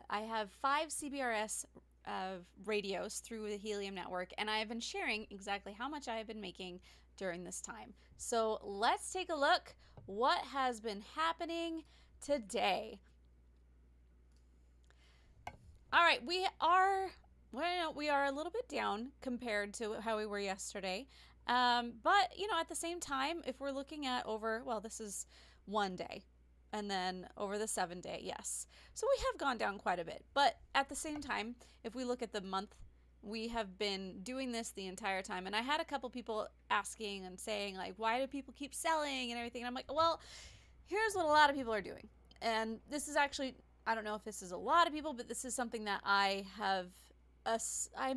I have 5 CBRS radios through the Helium network, and I have been sharing exactly how much I have been making during this time. So let's take a look what has been happening today. All right, we are a little bit down compared to how we were yesterday. But at the same time, if we're looking at this is one day, and then over the 7 day, yes. So we have gone down quite a bit. But at the same time, if we look at the month, we have been doing this the entire time. And I had a couple people asking and saying, like, why do people keep selling and everything? And I'm like, well, here's what a lot of people are doing. And this is actually, I don't know if this is a lot of people, but this is something that I'm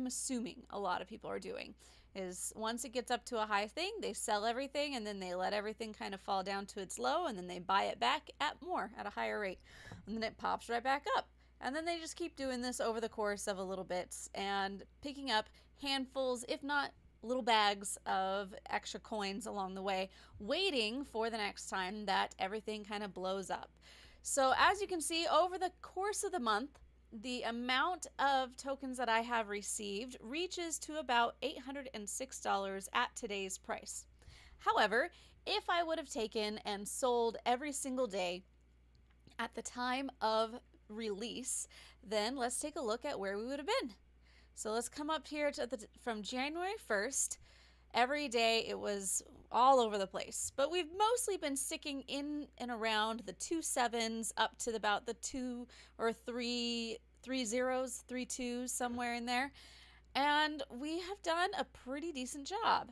assuming a lot of people are doing, is once it gets up to a high thing, they sell everything, and then they let everything kind of fall down to its low, and then they buy it back at a higher rate, and then it pops right back up. And then they just keep doing this over the course of a little bit and picking up handfuls, if not little bags of extra coins along the way, waiting for the next time that everything kind of blows up. So as you can see, over the course of the month, the amount of tokens that I have received reaches to about $806 at today's price. However, if I would have taken and sold every single day at the time of release, then let's take a look at where we would have been. So let's come up here from January 1st. Every day it was all over the place, but we've mostly been sticking in and around the 2 7s up to about the 2 or 3 zeros, 3 2s, somewhere in there. And we have done a pretty decent job.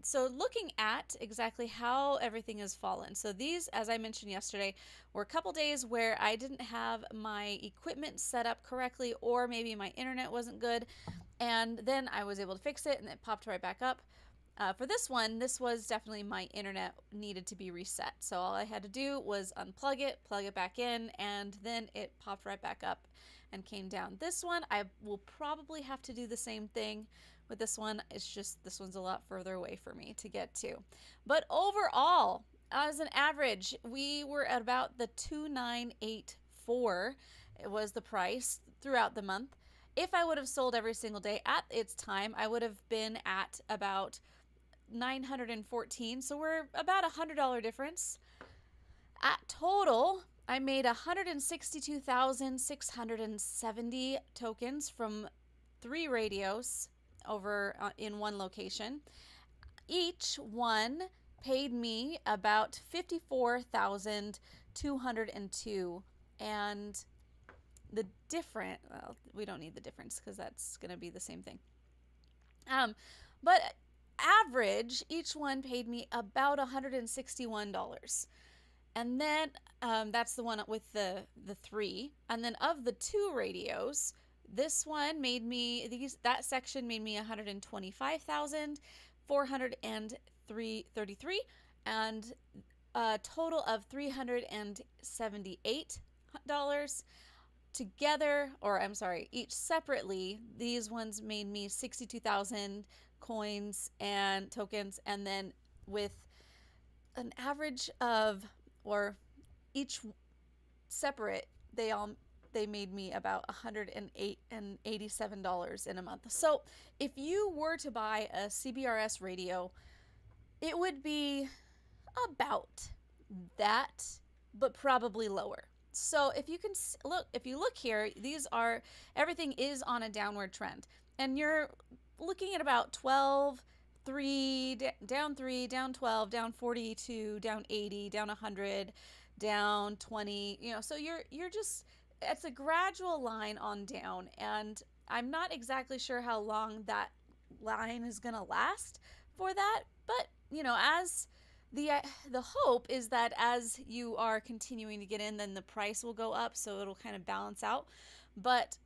So looking at exactly how everything has fallen. So these, as I mentioned yesterday, were a couple days where I didn't have my equipment set up correctly, or maybe my internet wasn't good. And then I was able to fix it and it popped right back up. For this one, this was definitely my internet needed to be reset. So all I had to do was unplug it, plug it back in, and then it popped right back up and came down. This one, I will probably have to do the same thing with this one. It's just this one's a lot further away for me to get to. But overall, as an average, we were at about the 2,984. It was the price throughout the month. If I would have sold every single day at its time, I would have been at about 914. So we're about $100 difference. At total, I made 162,670 tokens from 3 radios over in one location. Each one paid me about 54,202, and the different, well, we don't need the difference because that's going to be the same thing. But average, each one paid me about $161. And then that's the one with the 3. And then of the 2 radios, this one made me, that section made me 125,433, and a total of $378. Together, or I'm sorry, each separately, these ones made me 62,000 coins and tokens, and then with an average of, or each separate, they made me about $187 in a month. So if you were to buy a CBRS radio, it would be about that, but probably lower. So if you look here, everything is on a downward trend, and you're looking at about 12, 3, down 3, down 12, down 42, down 80, down 100, down 20, so you're just, it's a gradual line on down, and I'm not exactly sure how long that line is going to last for that, but as the hope is that as you are continuing to get in, then the price will go up, so it'll kind of balance out. But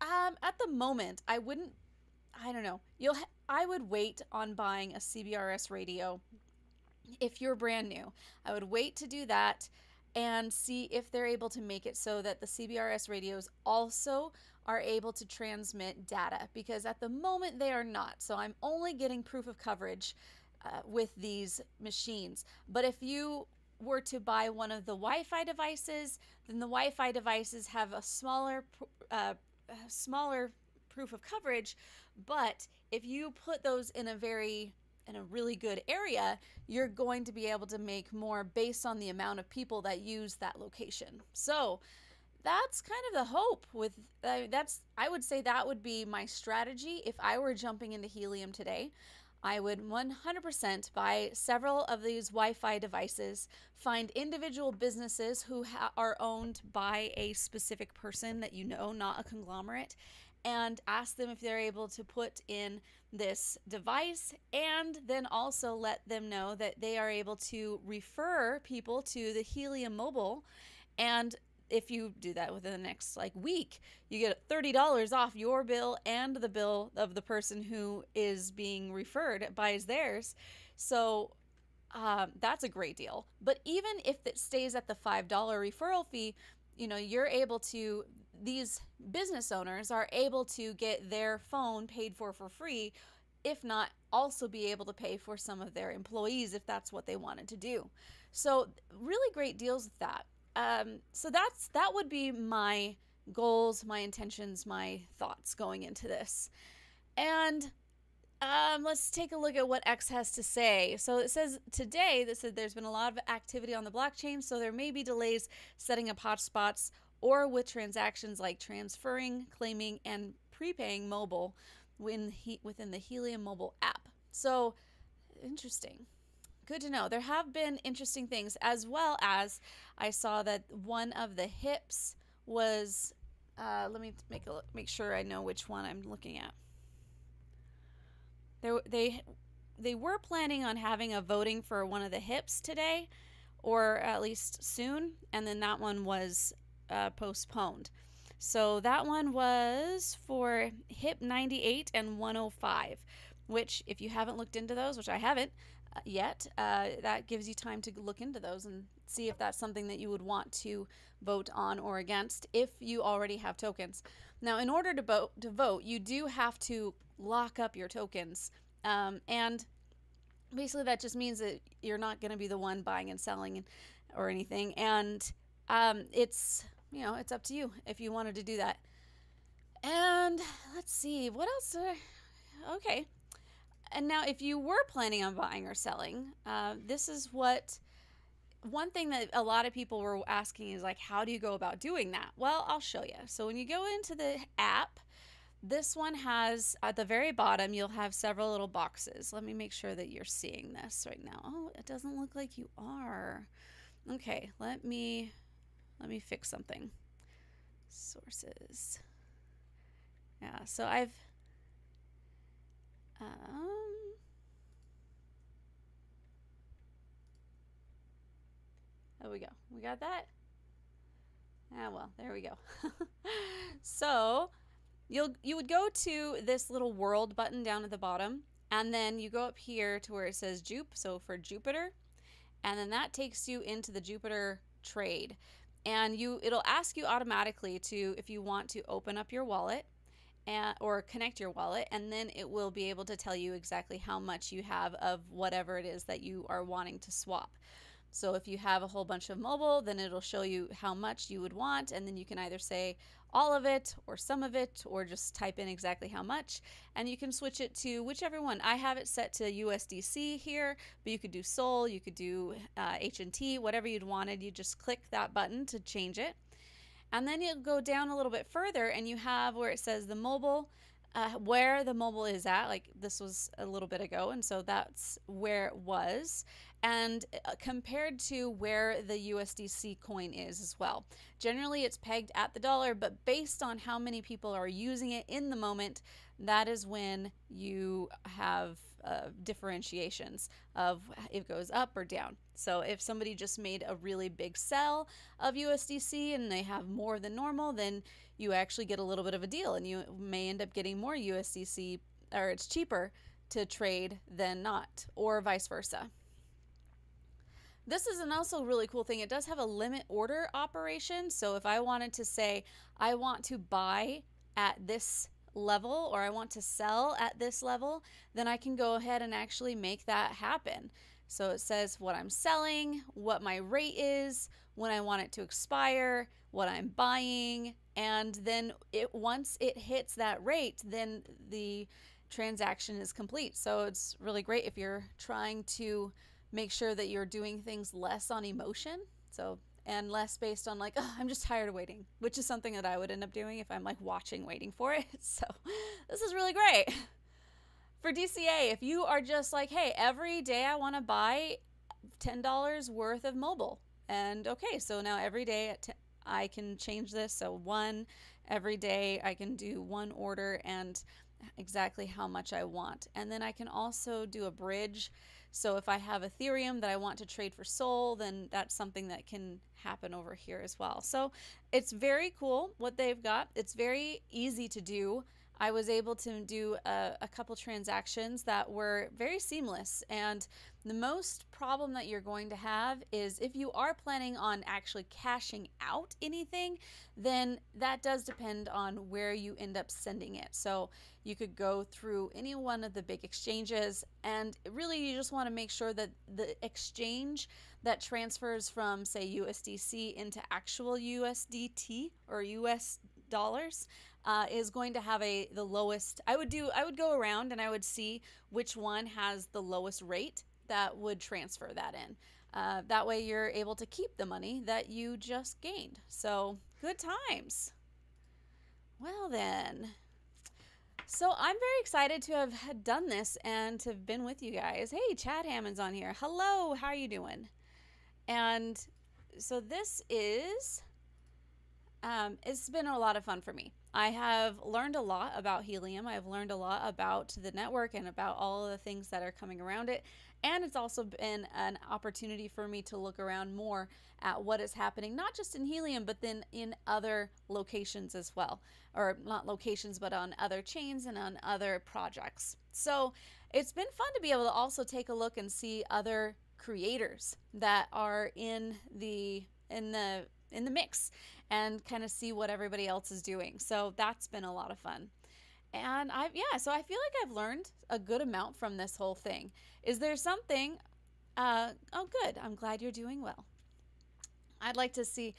at the moment, I don't know. I would wait on buying a CBRS radio if you're brand new. I would wait to do that and see if they're able to make it so that the CBRS radios also are able to transmit data, because at the moment they are not. So I'm only getting proof of coverage with these machines. But if you were to buy one of the Wi-Fi devices, then the Wi-Fi devices have a smaller proof of coverage. But if you put those in a really good area, you're going to be able to make more based on the amount of people that use that location. So that's kind of the hope with I would say that would be my strategy if I were jumping into Helium today. I would 100% buy several of these Wi-Fi devices, find individual businesses who are owned by a specific person that you know, not a conglomerate, and ask them if they're able to put in this device, and then also let them know that they are able to refer people to the Helium Mobile. And if you do that within the next week, you get $30 off your bill and the bill of the person who is being referred buys theirs. So that's a great deal. But even if it stays at the $5 referral fee, you're able to, these business owners are able to get their phone paid for free, if not also be able to pay for some of their employees if that's what they wanted to do. So really great deals with that. So that would be my goals, my intentions, my thoughts going into this. And let's take a look at what X has to say. So it says today that there's been a lot of activity on the blockchain, so there may be delays setting up hotspots or with transactions like transferring, claiming, and prepaying mobile within the Helium mobile app. So interesting. Good to know. There have been interesting things, as well as I saw that one of the hips was, let me make sure I know which one I'm looking at. They were planning on having a voting for one of the hips today, or at least soon, and then that one was postponed. So that one was for hip 98 and 105, which if you haven't looked into those, which I haven't yet, that gives you time to look into those and see if that's something that you would want to vote on or against if you already have tokens. Now, in order to vote, you do have to lock up your tokens, and basically that just means that you're not going to be the one buying and selling or anything, and it's up to you if you wanted to do that. And let's see, what else? Okay. And now, if you were planning on buying or selling, this is one thing that a lot of people were asking is how do you go about doing that? Well, I'll show you. So when you go into the app, this one has, at the very bottom, you'll have several little boxes. Let me make sure that you're seeing this right now. Oh, it doesn't look like you are. Okay, let me fix something. Sources. Yeah, so I've there we go. We got that? Ah, well, there we go. So you would go to this little world button down at the bottom, and then you go up here to where it says Jupe, so for Jupiter, and then that takes you into the Jupiter trade. And it'll ask you automatically if you want to open up your wallet or connect your wallet, and then it will be able to tell you exactly how much you have of whatever it is that you are wanting to swap. So if you have a whole bunch of mobile, then it'll show you how much you would want, and then you can either say all of it or some of it, or just type in exactly how much, and you can switch it to whichever one. I have it set to USDC here, but you could do Sol, you could do HNT, whatever you'd wanted. You just click that button to change it. And then you'll go down a little bit further, and you have where it says the mobile, where the mobile is at. Like this was a little bit ago, and so that's where it was. And compared to where the USDC coin is as well. Generally, it's pegged at the dollar, but based on how many people are using it in the moment, that is when you have differentiations of if it goes up or down. So if somebody just made a really big sell of USDC and they have more than normal, then you actually get a little bit of a deal, and you may end up getting more USDC, or it's cheaper to trade than not, or vice versa. This is an also really cool thing. It does have a limit order operation. So if I wanted to say, I want to buy at this level, or I want to sell at this level, then I can go ahead and actually make that happen. So it says what I'm selling, what my rate is, when I want it to expire, what I'm buying, and then once it hits that rate, then the transaction is complete. So it's really great if you're trying to make sure that you're doing things less on emotion. So and less based on like, oh, I'm just tired of waiting, which is something that I would end up doing if I'm like watching waiting for it. So this is really great. For DCA, if you are just like, hey, every day I want to buy $10 worth of mobile. And okay, so now every day I can change this. So every day I can do one order and exactly how much I want. And then I can also do a bridge. So if I have Ethereum that I want to trade for Sol, then that's something that can happen over here as well. So it's very cool what they've got. It's very easy to do. I was able to do a couple transactions that were very seamless. And the most problem that you're going to have is if you are planning on actually cashing out anything, then that does depend on where you end up sending it. So you could go through any one of the big exchanges, and really you just want to make sure that the exchange that transfers from, say, USDC into actual USDT or US dollars is going to have the lowest. I would go around and I would see which one has the lowest rate that would transfer that in. That way you're able to keep the money that you just gained. So good times. Well then, so I'm very excited to have done this and to have been with you guys. Hey, Chad Hammond's on here. Hello, how are you doing? And so this is it's been a lot of fun for me. I have learned a lot about Helium. I've learned a lot about the network and about all of the things that are coming around it. And it's also been an opportunity for me to look around more at what is happening, not just in Helium, but then in other locations as well. Or not locations, but on other chains and on other projects. So it's been fun to be able to also take a look and see other creators that are in the mix and kind of see what everybody else is doing. So that's been a lot of fun. And so I feel like I've learned a good amount from this whole thing. Is there something, oh, good. I'm glad you're doing well. I'd like to see,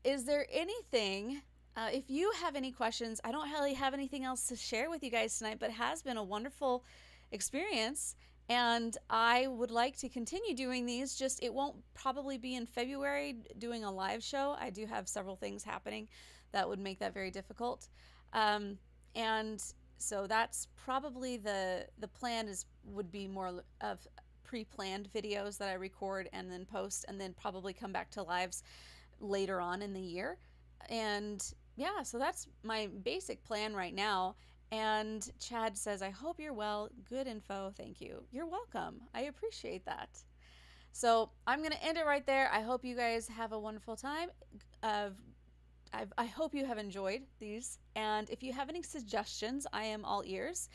is there anything, if you have any questions, I don't really have anything else to share with you guys tonight, but it has been a wonderful experience. And I would like to continue doing these, just it won't probably be in February doing a live show. I do have several things happening that would make that very difficult. And so that's probably the plan would be more of pre-planned videos that I record and then post and then probably come back to lives later on in the year. And yeah, so that's my basic plan right now. And Chad says, I hope you're well. Good info. Thank you. You're welcome. I appreciate that. So I'm going to end it right there. I hope you guys have a wonderful time. I hope you have enjoyed these. And if you have any suggestions, I am all ears.